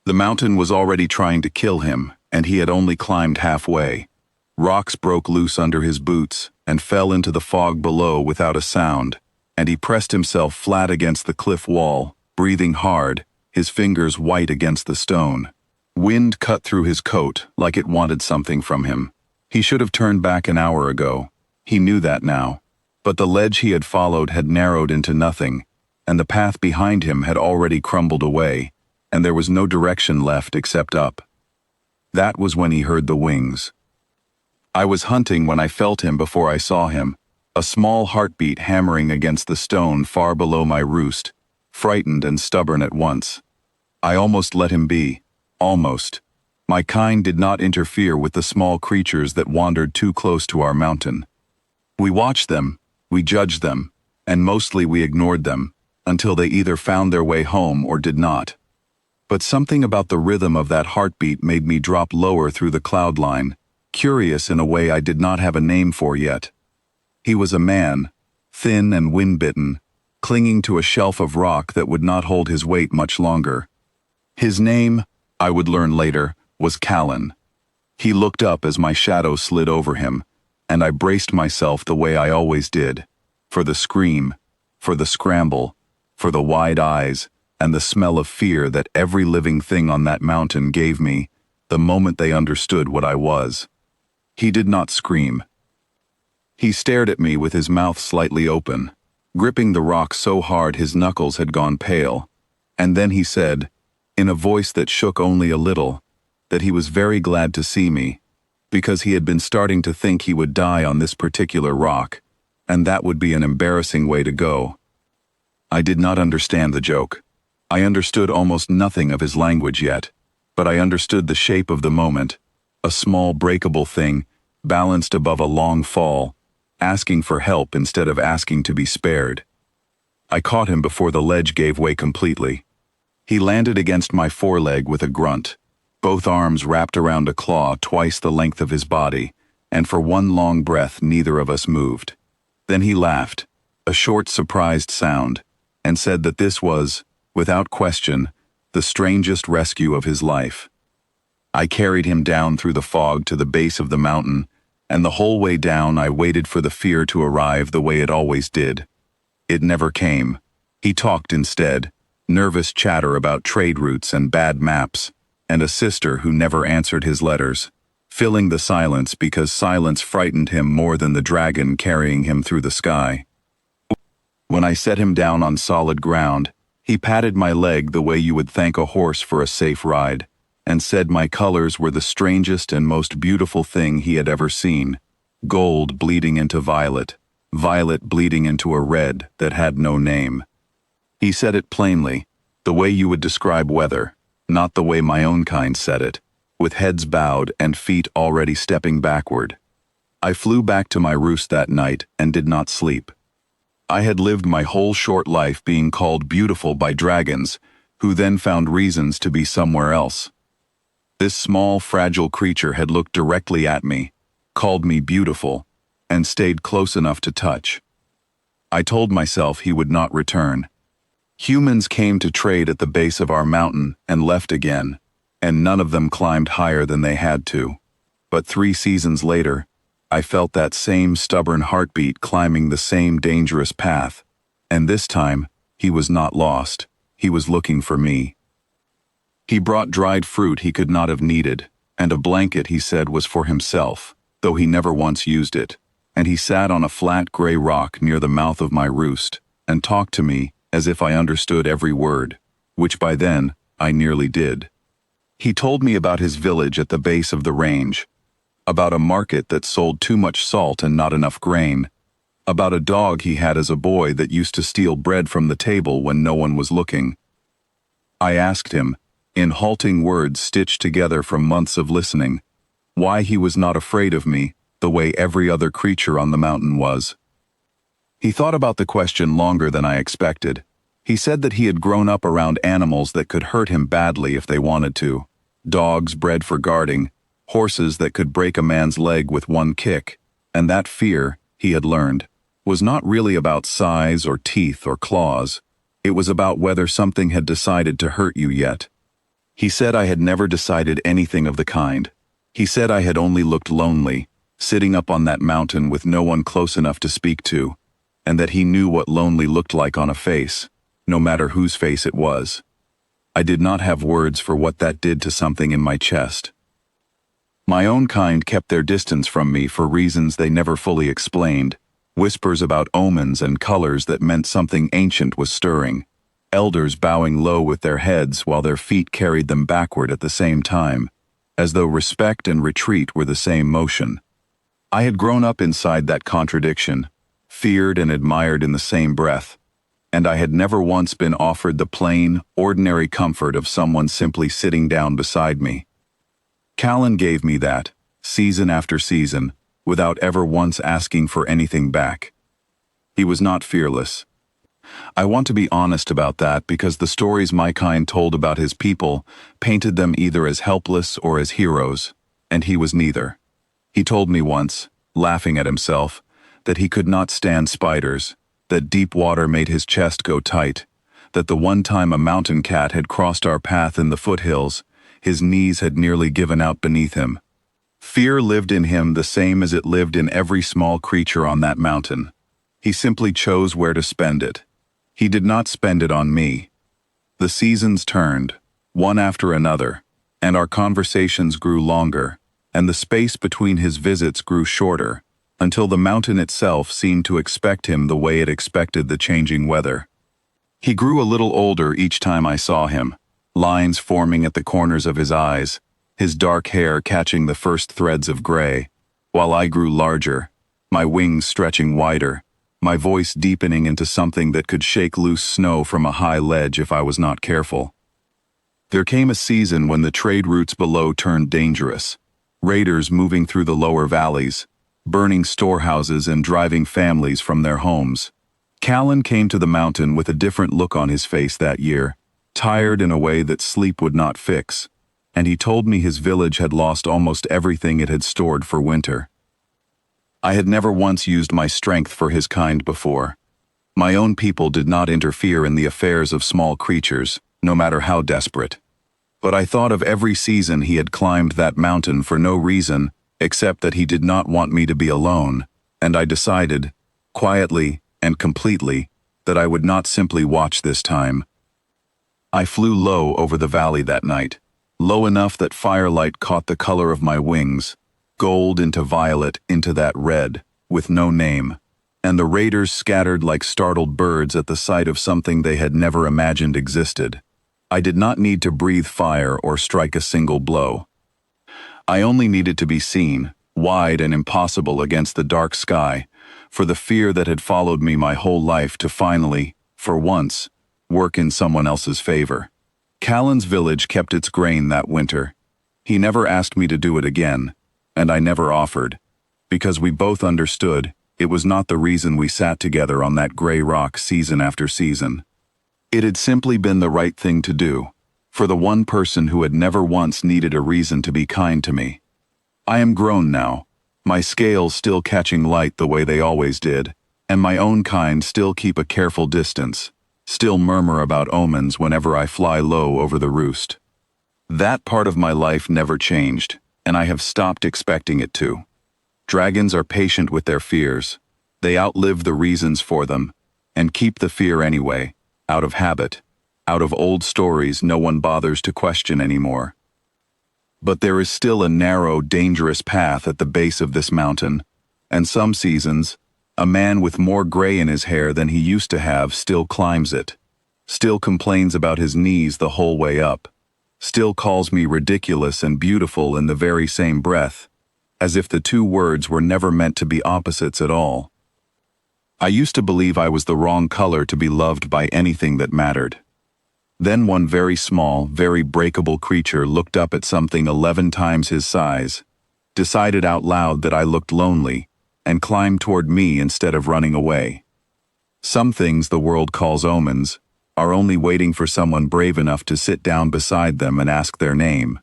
The mountain was already trying to kill him, and he had only climbed halfway. Rocks broke loose under his boots and fell into the fog below without a sound, and he pressed himself flat against the cliff wall, breathing hard, his fingers white against the stone. Wind cut through his coat like it wanted something from him. He should have turned back an hour ago. He knew that now. But the ledge he had followed had narrowed into nothing, and the path behind him had already crumbled away, and there was no direction left except up. That was when he heard the wings. I was hunting when I felt him before I saw him, a small heartbeat hammering against the stone far below my roost, frightened and stubborn at once. I almost let him be. Almost. My kind did not interfere with the small creatures that wandered too close to our mountain. We watched them, we judged them, and mostly we ignored them, until they either found their way home or did not. But something about the rhythm of that heartbeat made me drop lower through the cloud line, curious in a way I did not have a name for yet. He was a man, thin and wind-bitten, clinging to a shelf of rock that would not hold his weight much longer. His name, I would learn later, was Callan. He looked up as my shadow slid over him, and I braced myself the way I always did, for the scream, for the scramble, for the wide eyes, and the smell of fear that every living thing on that mountain gave me the moment they understood what I was. He did not scream. He stared at me with his mouth slightly open, gripping the rock so hard his knuckles had gone pale, and then he said, in a voice that shook only a little, that he was very glad to see me, because he had been starting to think he would die on this particular rock, and that would be an embarrassing way to go. I did not understand the joke. I understood almost nothing of his language yet, but I understood the shape of the moment, a small breakable thing, balanced above a long fall, asking for help instead of asking to be spared. I caught him before the ledge gave way completely. He landed against my foreleg with a grunt, both arms wrapped around a claw twice the length of his body, and for one long breath neither of us moved. Then he laughed, a short surprised sound, and said that this was, without question, the strangest rescue of his life. I carried him down through the fog to the base of the mountain, and the whole way down I waited for the fear to arrive the way it always did. It never came. He talked instead, nervous chatter about trade routes and bad maps, and a sister who never answered his letters, filling the silence because silence frightened him more than the dragon carrying him through the sky. When I set him down on solid ground, he patted my leg the way you would thank a horse for a safe ride, and said my colors were the strangest and most beautiful thing he had ever seen, gold bleeding into violet, violet bleeding into a red that had no name. He said it plainly, the way you would describe weather, not the way my own kind said it, with heads bowed and feet already stepping backward. I flew back to my roost that night and did not sleep. I had lived my whole short life being called beautiful by dragons, who then found reasons to be somewhere else. This small, fragile creature had looked directly at me, called me beautiful, and stayed close enough to touch. I told myself he would not return. Humans came to trade at the base of our mountain and left again, and none of them climbed higher than they had to. But 3 seasons later, I felt that same stubborn heartbeat climbing the same dangerous path, and this time, he was not lost. He was looking for me. He brought dried fruit he could not have needed, and a blanket he said was for himself, though he never once used it, and he sat on a flat gray rock near the mouth of my roost, and talked to me as if I understood every word, which by then, I nearly did. He told me about his village at the base of the range, about a market that sold too much salt and not enough grain, about a dog he had as a boy that used to steal bread from the table when no one was looking. I asked him, in halting words stitched together from months of listening, why he was not afraid of me the way every other creature on the mountain was. He thought about the question longer than I expected. He said that he had grown up around animals that could hurt him badly if they wanted to, dogs bred for guarding, horses that could break a man's leg with one kick, and that fear, he had learned, was not really about size or teeth or claws. It was about whether something had decided to hurt you yet. He said I had never decided anything of the kind. He said I had only looked lonely, sitting up on that mountain with no one close enough to speak to, and that he knew what lonely looked like on a face, no matter whose face it was. I did not have words for what that did to something in my chest. My own kind kept their distance from me for reasons they never fully explained, whispers about omens and colors that meant something ancient was stirring, elders bowing low with their heads while their feet carried them backward at the same time, as though respect and retreat were the same motion. I had grown up inside that contradiction, feared and admired in the same breath, and I had never once been offered the plain, ordinary comfort of someone simply sitting down beside me. Callan gave me that, season after season, without ever once asking for anything back. He was not fearless. I want to be honest about that because the stories my kind told about his people painted them either as helpless or as heroes, and he was neither. He told me once, laughing at himself, that he could not stand spiders, that deep water made his chest go tight, that the one time a mountain cat had crossed our path in the foothills, his knees had nearly given out beneath him. Fear lived in him the same as it lived in every small creature on that mountain. He simply chose where to spend it. He did not spend it on me. The seasons turned, one after another, and our conversations grew longer, and the space between his visits grew shorter, until the mountain itself seemed to expect him the way it expected the changing weather. He grew a little older each time I saw him, lines forming at the corners of his eyes, his dark hair catching the first threads of gray, while I grew larger, my wings stretching wider, my voice deepening into something that could shake loose snow from a high ledge if I was not careful. There came a season when the trade routes below turned dangerous, raiders moving through the lower valleys, burning storehouses and driving families from their homes. Callan came to the mountain with a different look on his face that year, tired in a way that sleep would not fix, and he told me his village had lost almost everything it had stored for winter. I had never once used my strength for his kind before. My own people did not interfere in the affairs of small creatures, no matter how desperate. But I thought of every season he had climbed that mountain for no reason except that he did not want me to be alone, and I decided, quietly and completely, that I would not simply watch this time. I flew low over the valley that night, low enough that firelight caught the color of my wings, gold into violet into that red, with no name, and the raiders scattered like startled birds at the sight of something they had never imagined existed. I did not need to breathe fire or strike a single blow. I only needed to be seen, wide and impossible against the dark sky, for the fear that had followed me my whole life to finally, for once, work in someone else's favor. Callan's village kept its grain that winter. He never asked me to do it again, and I never offered, because we both understood it was not the reason we sat together on that gray rock season after season. It had simply been the right thing to do, for the one person who had never once needed a reason to be kind to me. I am grown now, my scales still catching light the way they always did, and my own kind still keep a careful distance, still murmur about omens whenever I fly low over the roost. That part of my life never changed, and I have stopped expecting it to. Dragons are patient with their fears. They outlive the reasons for them, and keep the fear anyway, out of habit, out of old stories no one bothers to question anymore. But there is still a narrow, dangerous path at the base of this mountain, and some seasons, a man with more gray in his hair than he used to have still climbs it, still complains about his knees the whole way up, still calls me ridiculous and beautiful in the very same breath, as if the two words were never meant to be opposites at all. I used to believe I was the wrong color to be loved by anything that mattered. Then one very small, very breakable creature looked up at something 11 times his size, decided out loud that I looked lonely, and climbed toward me instead of running away. Some things the world calls omens are only waiting for someone brave enough to sit down beside them and ask their name.